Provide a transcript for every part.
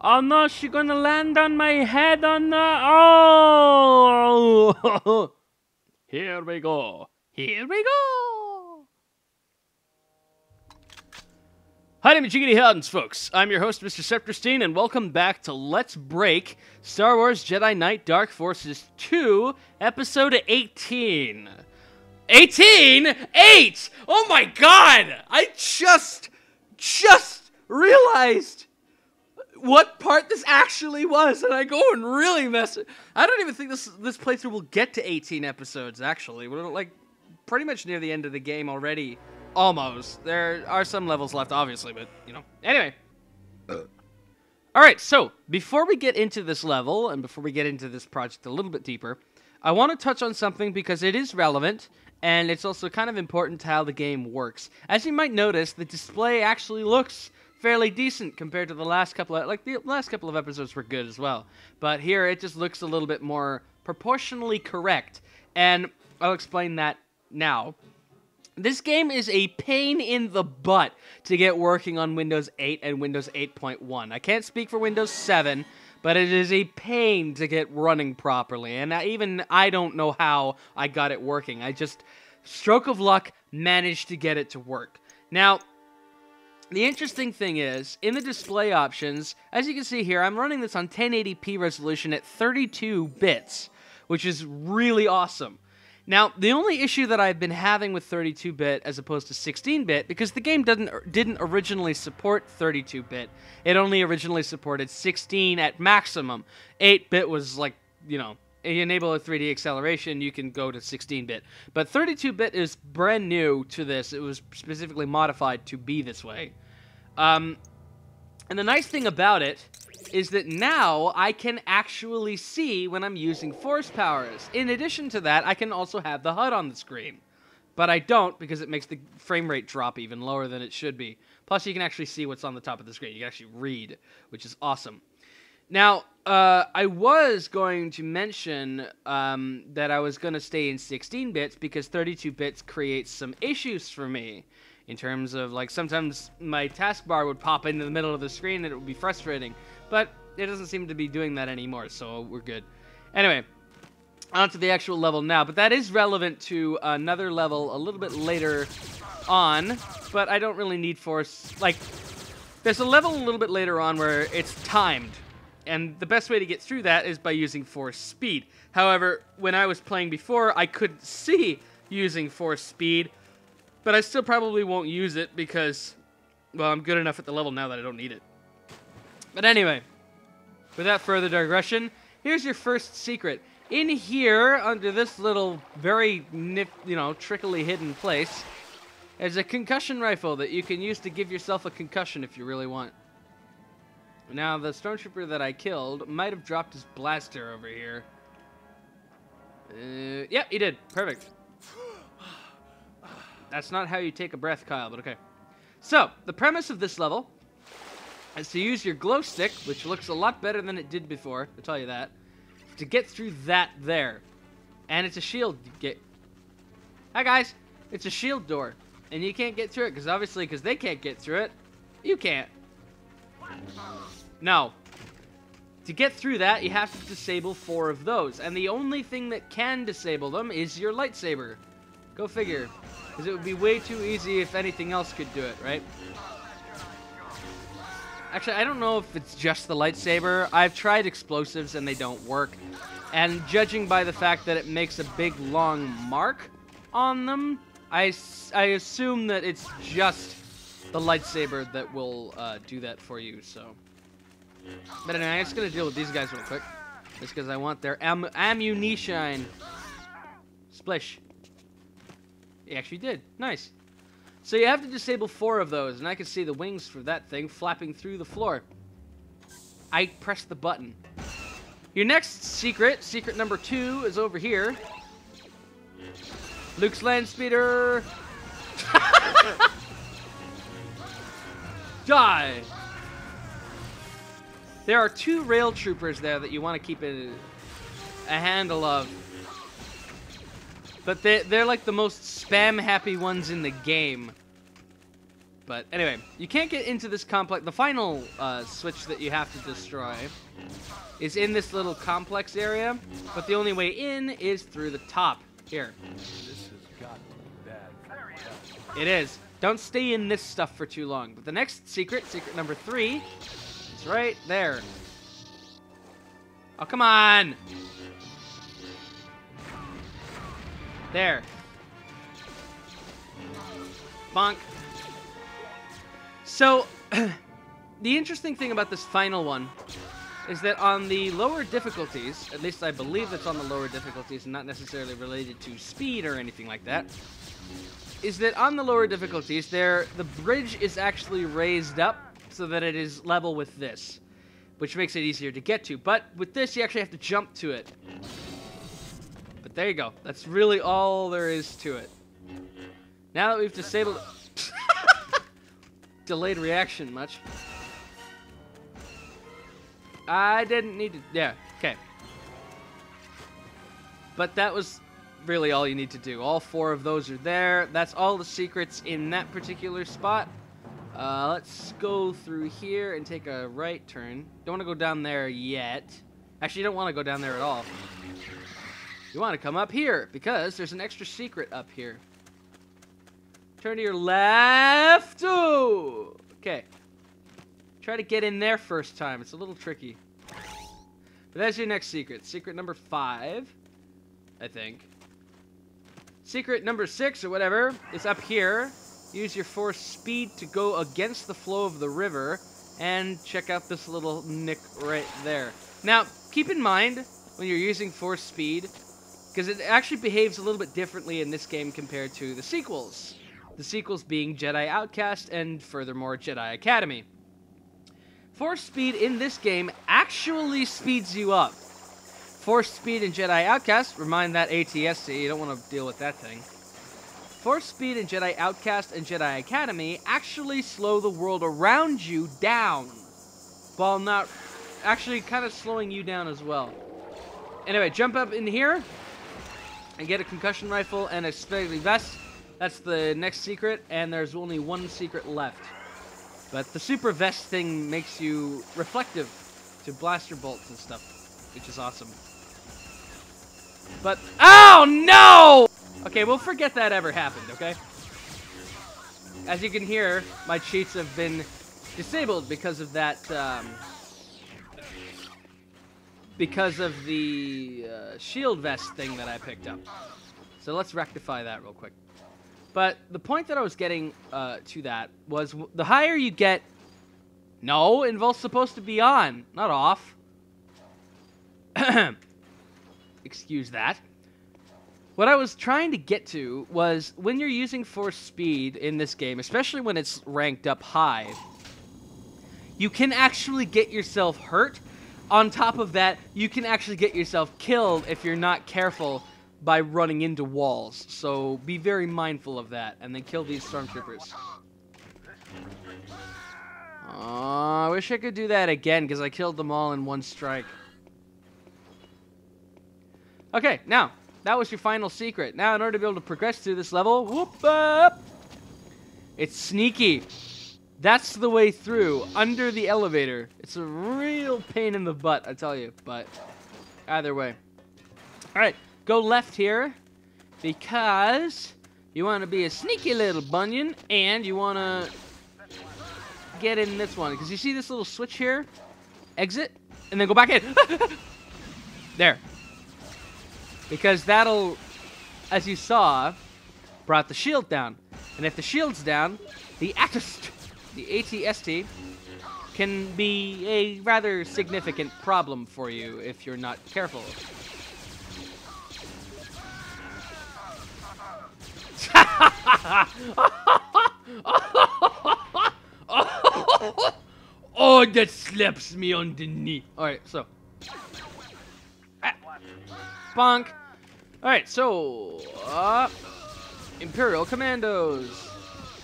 Oh no, she's gonna land on my head on the... Oh! Here we go. Here we go. Hi, I'm Jiggity Hounds, folks. I'm your host, Mr. Scepterstein, and welcome back to Let's Break Star Wars Jedi Knight Dark Forces 2, Episode 18. 18? 8! Oh my god! I just realized what part this actually was, and I go and really mess it. I don't even think this playthrough will get to 18 episodes, actually. We're, like, pretty much near the end of the game already. Almost. There are some levels left, obviously, but, you know. Anyway. Alright, so, before we get into this level, and before we get into this project a little bit deeper, I want to touch on something because it is relevant, and it's also kind of important to how the game works. As you might notice, the display actually looks fairly decent compared to the last couple of... Like, the last couple of episodes were good as well. But here, it just looks a little bit more proportionally correct, and I'll explain that now. This game is a pain in the butt to get working on Windows 8 and Windows 8.1. I can't speak for Windows 7, but it is a pain to get running properly, and even I don't know how I got it working. I just, stroke of luck, managed to get it to work. Now, the interesting thing is, in the display options, as you can see here, I'm running this on 1080p resolution at 32 bits, which is really awesome. Now, the only issue that I've been having with 32-bit as opposed to 16-bit, because the game didn't originally support 32-bit, it only originally supported 16 at maximum. 8-bit was like, you know, you enable a 3D acceleration, you can go to 16-bit. But 32-bit is brand new to this. It was specifically modified to be this way. And the nice thing about it is that now I can actually see when I'm using force powers. In addition to that, I can also have the HUD on the screen. But I don't, because it makes the frame rate drop even lower than it should be. Plus, you can actually see what's on the top of the screen. You can actually read, which is awesome. Now, I was going to mention that I was going to stay in 16 bits because 32 bits creates some issues for me. In terms of, like, sometimes my taskbar would pop into the middle of the screen and it would be frustrating. But it doesn't seem to be doing that anymore, so we're good. Anyway, on to the actual level now. But that is relevant to another level a little bit later on. But I don't really need force. Like, there's a level a little bit later on where it's timed. And the best way to get through that is by using force speed. However, when I was playing before, I couldn't see using force speed. But I still probably won't use it because, well, I'm good enough at the level now that I don't need it. But anyway, without further digression, here's your first secret. In here, under this little, very, trickily hidden place, is a concussion rifle that you can use to give yourself a concussion if you really want. Now, the stormtrooper that I killed might have dropped his blaster over here. Yep, he did. Perfect. That's not how you take a breath, Kyle, but okay. So, the premise of this level is to use your glow stick, which looks a lot better than it did before, I'll tell you that, to get through that there. And it's a shield. Hi, guys. It's a shield door. And you can't get through it, because obviously, because they can't get through it, you can't. No. To get through that, you have to disable 4 of those. And the only thing that can disable them is your lightsaber. Go figure. Because it would be way too easy if anything else could do it, right? Actually, I don't know if it's just the lightsaber. I've tried explosives and they don't work. And judging by the fact that it makes a big long mark on them, I assume that it's just the lightsaber that will do that for you, so. But anyway, I'm just going to deal with these guys real quick. Just because I want their ammunition. Splish. He actually did. Nice. So you have to disable 4 of those, and I can see the wings for that thing flapping through the floor. I pressed the button. Your next secret, secret number 2, is over here. Luke's land speeder. Die. There are 2 rail troopers there that you want to keep a handle of. But they're like the most spam-happy ones in the game. But anyway, you can't get into this complex. The final switch that you have to destroy is in this little complex area, but the only way in is through the top here. This has got to be bad. It is. Don't stay in this stuff for too long. But the next secret, secret number 3, is right there. Oh, come on! There. Bonk. So, the interesting thing about this final one is that on the lower difficulties, at least I believe it's on the lower difficulties and not necessarily related to speed or anything like that, is that on the lower difficulties the bridge is actually raised up so that it is level with this, which makes it easier to get to. But with this, you actually have to jump to it. But there you go. That's really all there is to it. Now that we've disabled... Delayed reaction much. I didn't need to... Yeah, okay. But that was really all you need to do. All 4 of those are there. That's all the secrets in that particular spot. Let's go through here and take a right turn. Don't want to go down there yet. Actually, you don't want to go down there at all. You want to come up here, because there's an extra secret up here. Turn to your left. Ooh. Okay. Try to get in there first time. It's a little tricky. But that's your next secret. Secret number 5, I think. Secret number 6 or whatever is up here. Use your force speed to go against the flow of the river and check out this little nick right there. Now, keep in mind when you're using force speed, because it actually behaves a little bit differently in this game compared to the sequels. The sequels being Jedi Outcast and furthermore Jedi Academy. Force speed in this game actually speeds you up. Force speed in Jedi Outcast, remind that ATSC, you don't want to deal with that thing. Force speed in Jedi Outcast and Jedi Academy actually slow the world around you down, while not actually kind of slowing you down as well. Anyway, jump up in here and get a concussion rifle and a sped vest. That's the next secret, and there's only 1 secret left. But the super vest thing makes you reflective to blaster bolts and stuff, which is awesome. But, oh no! Okay, we'll forget that ever happened, okay? As you can hear, my cheats have been disabled because of that, because of the shield vest thing that I picked up. So let's rectify that real quick. But the point that I was getting to that was the higher you get... No, Invol's supposed to be on, not off. Excuse that. What I was trying to get to was when you're using force speed in this game, especially when it's ranked up high, you can actually get yourself hurt. On top of that, you can actually get yourself killed if you're not careful by running into walls. So be very mindful of that, and then kill these stormtroopers. I wish I could do that again, because I killed them all in 1 strike. Okay, now, that was your final secret. Now, in order to be able to progress through this level, whoop up! It's sneaky. That's the way through, under the elevator. It's a real pain in the butt, I tell you, but either way. Alright. Go left here, because you want to be a sneaky little bunion, and you want to get in this one. Because you see this little switch here? Exit, and then go back in. There. Because that'll, as you saw, brought the shield down. And if the shield's down, the ATST can be a rather significant problem for you if you're not careful. Oh, that slaps me on the knee. Alright, so. Bonk. Alright, so. Imperial Commandos.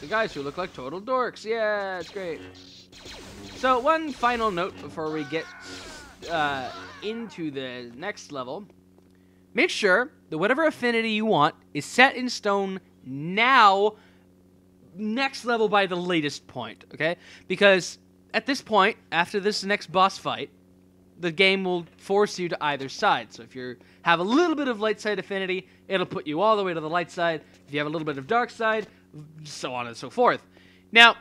The guys who look like total dorks. Yeah, it's great. So, one final note before we get into the next level. Make sure that whatever affinity you want is set in stone now, next level by the latest point, okay? Because at this point, after this next boss fight, the game will force you to either side. So if you have a little bit of light side affinity, it'll put you all the way to the light side. If you have a little bit of dark side, so on and so forth. Now,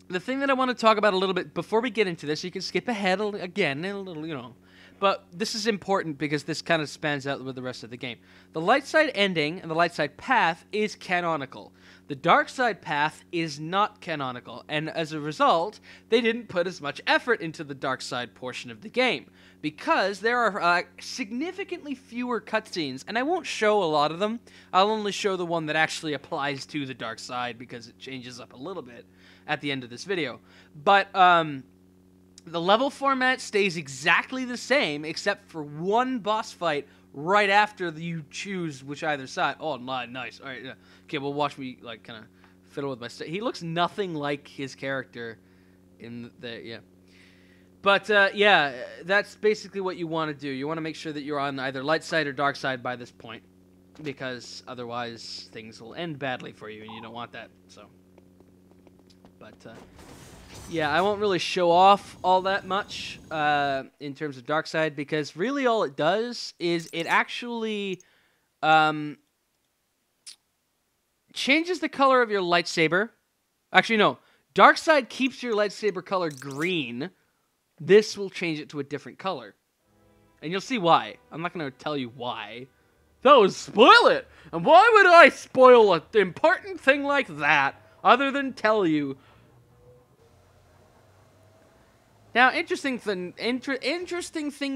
the thing that I want to talk about a little bit before we get into this, you can skip ahead again a little, you know. But this is important because this kind of spans out with the rest of the game. The light side ending and the light side path is canonical. The dark side path is not canonical, and as a result, they didn't put as much effort into the dark side portion of the game, because there are significantly fewer cutscenes, and I won't show a lot of them. I'll only show the one that actually applies to the dark side, because it changes up a little bit at the end of this video. But, the level format stays exactly the same, except for one boss fight right after you choose which either side. Oh, nice. All right, yeah. Okay, well, watch me, like, kind of fiddle with my stuff. He looks nothing like his character in the, yeah. But, yeah, that's basically what you want to do. You want to make sure that you're on either light side or dark side by this point, because otherwise things will end badly for you, and you don't want that, so. But, yeah, I won't really show off all that much in terms of dark side, because really all it does is it actually changes the color of your lightsaber. Actually, no. Dark side keeps your lightsaber color green. This will change it to a different color. And you'll see why. I'm not going to tell you why. That would spoil it! And why would I spoil an important thing like that, other than tell you? Now, interesting thing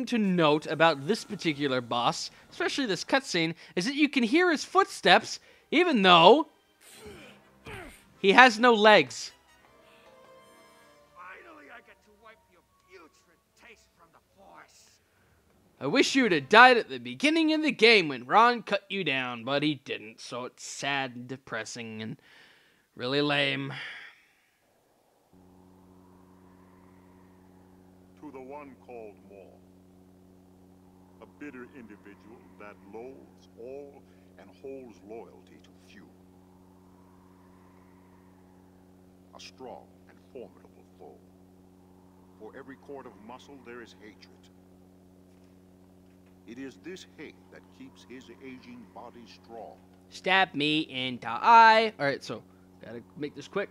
to note about this particular boss, especially this cutscene, is that you can hear his footsteps, even though he has no legs. Finally, I get to wipe your putrid taste from the Force. I wish you'd have died at the beginning of the game when Ron cut you down, but he didn't, so it's sad and depressing and really lame. To the one called Maw, a bitter individual that loathes all and holds loyalty to few. A strong and formidable foe. For every cord of muscle there is hatred. It is this hate that keeps his aging body strong. Stab me in the eye. Alright, so, gotta make this quick.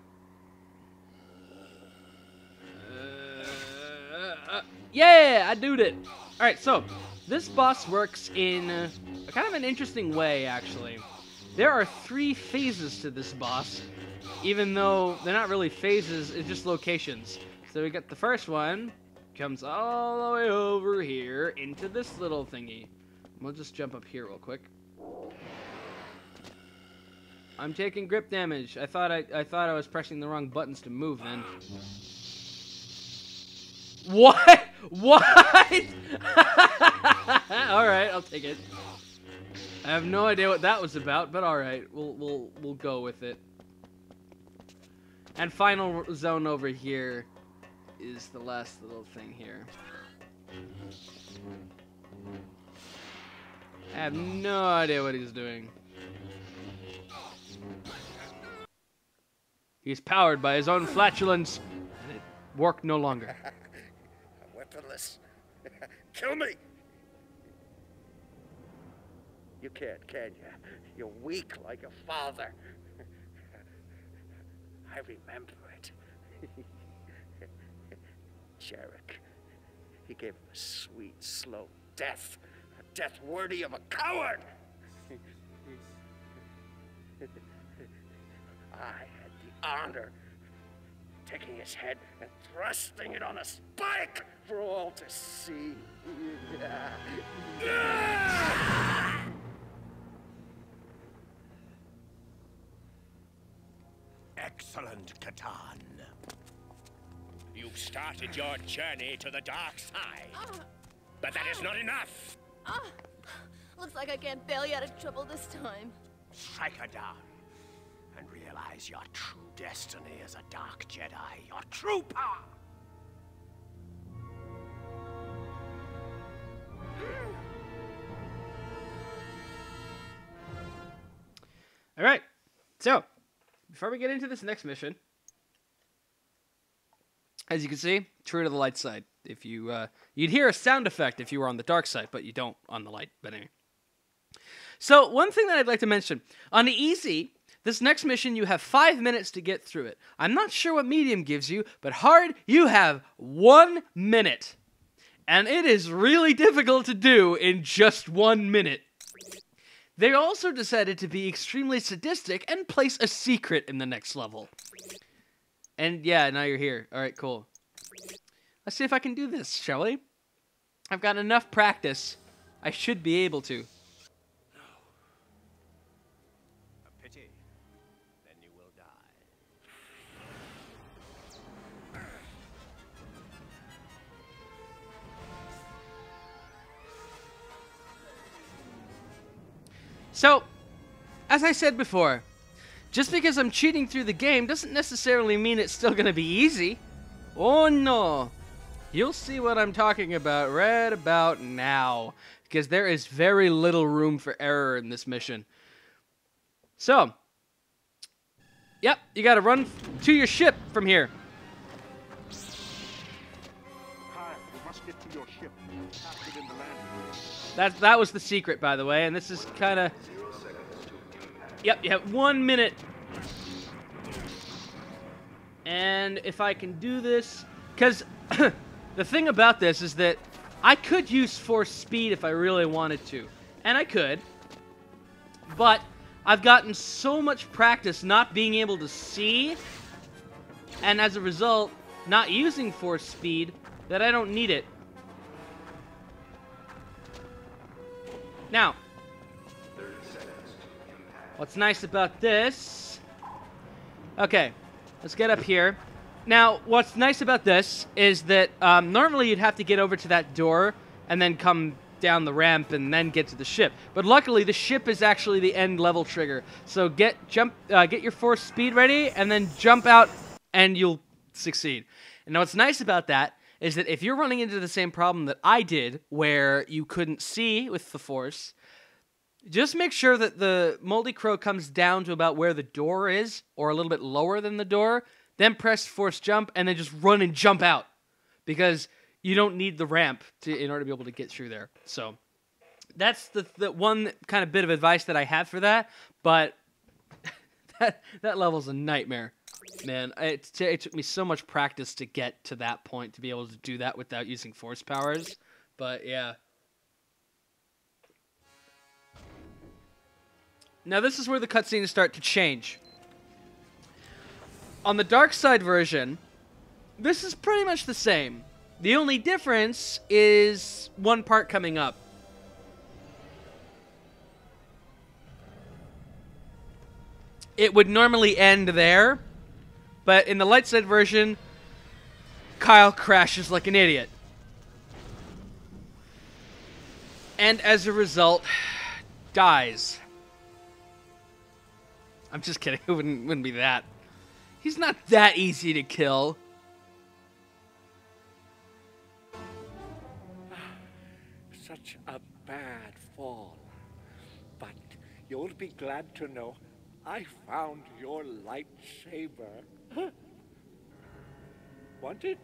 Yeah, I did it. Alright, so, this boss works in kind of an interesting way, actually. There are 3 phases to this boss, even though they're not really phases, it's just locations. So we got the first one, comes all the way over here into this little thingy. We'll just jump up here real quick. I'm taking grip damage. I thought I was pressing the wrong buttons to move then. What? What? Alright, I'll take it. I have no idea what that was about, but alright, we'll go with it. And final zone over here is the last little thing here. I have no idea what he's doing. He's powered by his own flatulence, and it worked no longer. Weaponless. Kill me! You can't, can you? You're weak like your father. I remember it. Jarek. He gave him a sweet, slow death. A death worthy of a coward! I had the honor of taking his head and thrusting it on a spike for all to see. Excellent, Catan. You've started your journey to the dark side. But that is not enough. Looks like I can't bail you out of trouble this time. Strike her down and realize your true destiny as a dark Jedi, your true power. Alright, so, before we get into this next mission, as you can see, true to the light side. If you, you'd hear a sound effect if you were on the dark side, but you don't on the light. But anyway. So, one thing that I'd like to mention. On the easy, this next mission, you have 5 minutes to get through it. I'm not sure what medium gives you, but hard, you have 1 minute. And it is really difficult to do in just 1 minute. They also decided to be extremely sadistic and place a secret in the next level. And yeah, now you're here. Alright, cool. Let's see if I can do this, shall we? I've got enough practice. I should be able to. A pity. Then you will die. So, as I said before, just because I'm cheating through the game doesn't necessarily mean it's still going to be easy. Oh no. You'll see what I'm talking about right about now, because there is very little room for error in this mission. So, yep, you got to run to your ship from here. Kyle, you must get to your ship. Captured in the landing. That was the secret, by the way, and this is kind of... Yep, you have 1 minute. And if I can do this... Because the thing about this is that I could use force speed if I really wanted to. And I could. But I've gotten so much practice not being able to see, and as a result, not using force speed, that I don't need it. Now, what's nice about this... Okay, let's get up here. Now, what's nice about this is that normally you'd have to get over to that door and then come down the ramp and then get to the ship. But luckily, the ship is actually the end level trigger. So get your force speed ready and then jump out and you'll succeed. And now what's nice about that is that if you're running into the same problem that I did, where you couldn't see with the force, just make sure that the Moldy Crow comes down to about where the door is, or a little bit lower than the door, then press force jump, and then just run and jump out. Because you don't need the ramp in order to be able to get through there. So, that's the one kind of bit of advice that I have for that, but that level's a nightmare. Man, it took me so much practice to get to that point, to be able to do that without using force powers. But, yeah. Now, this is where the cutscenes start to change. On the dark side version, this is pretty much the same. The only difference is one part coming up. It would normally end there, but in the light side version, Kyle crashes like an idiot. And as a result, dies. I'm just kidding. It wouldn't be that. He's not that easy to kill. Such a bad fall. But you'll be glad to know I found your lightsaber. Want it?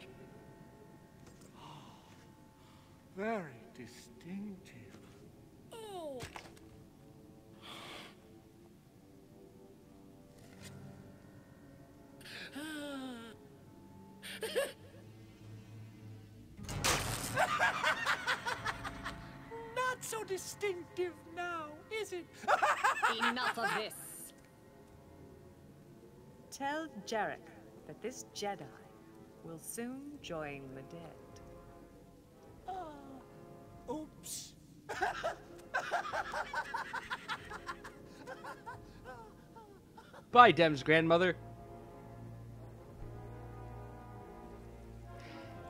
Very distinctive. Oh. Not so distinctive now, is it? Enough of this. Tell Jarek that this Jedi will soon join the dead. Oops. Bye, Dem's grandmother.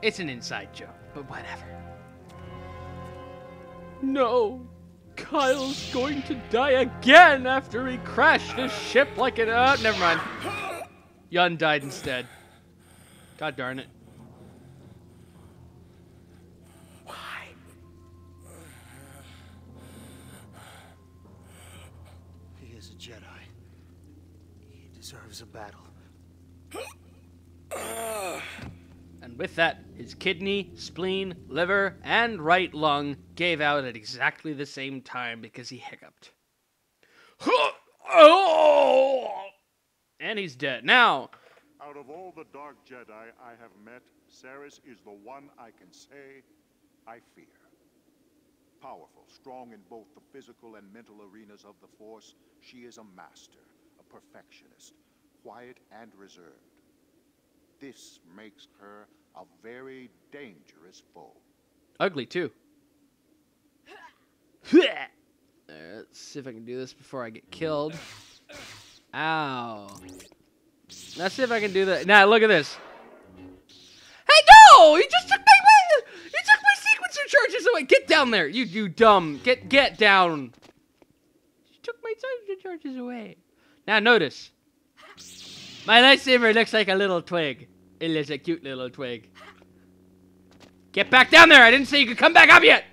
It's an inside joke, but whatever. No! Kyle's going to die again after he crashed his ship like an... never mind. Yun died instead. God darn it. Why? He is a Jedi. He deserves a battle. And with that, his kidney, spleen, liver, and right lung gave out at exactly the same time because he hiccuped. And he's dead. Now, Out of all the Dark Jedi I have met, Saris is the one I can say I fear. Powerful, strong in both the physical and mental arenas of the Force, she is a master, a perfectionist, quiet and reserved. This makes her a very dangerous foe. ugly too. Let's see if I can do this before I get killed. Ow. Let's see if I can do that. Now, look at this. Hey, no! He just took my sequencer charges away. Get down there, you dumb. Get down. He took my sequencer charges away. Now, notice. My lightsaber looks like a little twig. It looks like a cute little twig. Get back down there. I didn't say you could come back up yet.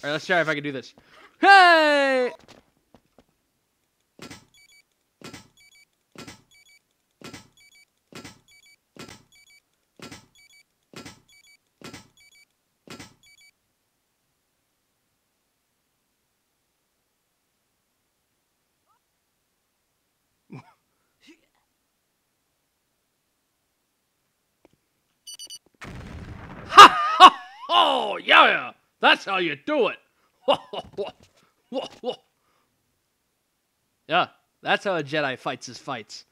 All right, let's try if I can do this. Hey! Oh, yeah, that's how you do it. Yeah, that's how a Jedi fights his fights.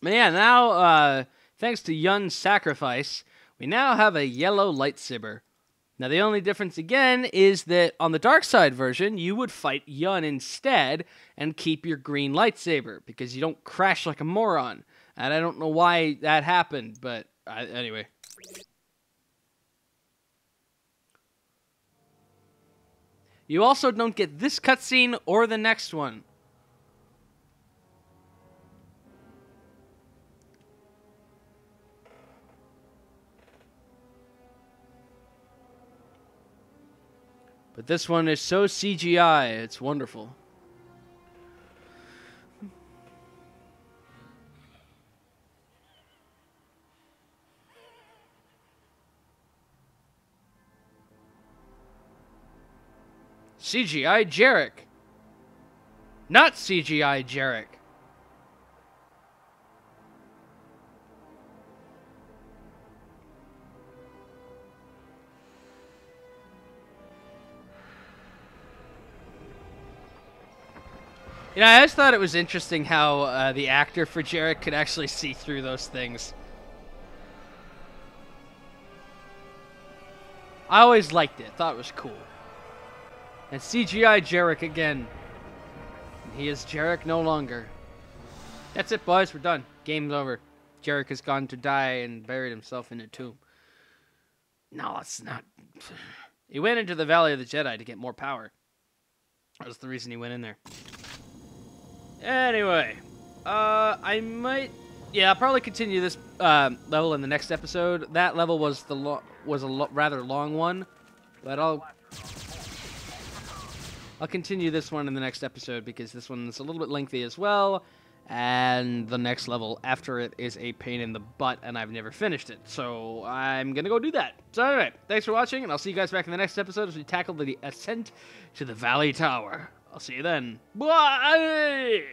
But yeah, now, thanks to Yun's sacrifice, we now have a yellow lightsaber. Now, the only difference, again, is that on the dark side version, you would fight Yun instead and keep your green lightsaber, because you don't crash like a moron. And I don't know why that happened, but anyway. You also don't get this cutscene or the next one. But this one is so CGI, it's wonderful. CGI Jarek. Not CGI Jarek. You know, I just thought it was interesting how the actor for Jarek could actually see through those things. I always liked it. Thought it was cool. And CGI Jarek again. And he is Jarek no longer. That's it, boys. We're done. Game's over. Jarek has gone to die and buried himself in a tomb. No, it's not. He went into the Valley of the Jedi to get more power. That was the reason he went in there. Anyway, I might, yeah, I'll probably continue this level in the next episode. That level was rather long one, but I'll continue this one in the next episode because this one's a little bit lengthy as well, and the next level after it is a pain in the butt, and I've never finished it, so I'm gonna go do that. So anyway, thanks for watching, and I'll see you guys back in the next episode as we tackle the ascent to the Valley Tower. I'll see you then. Bye!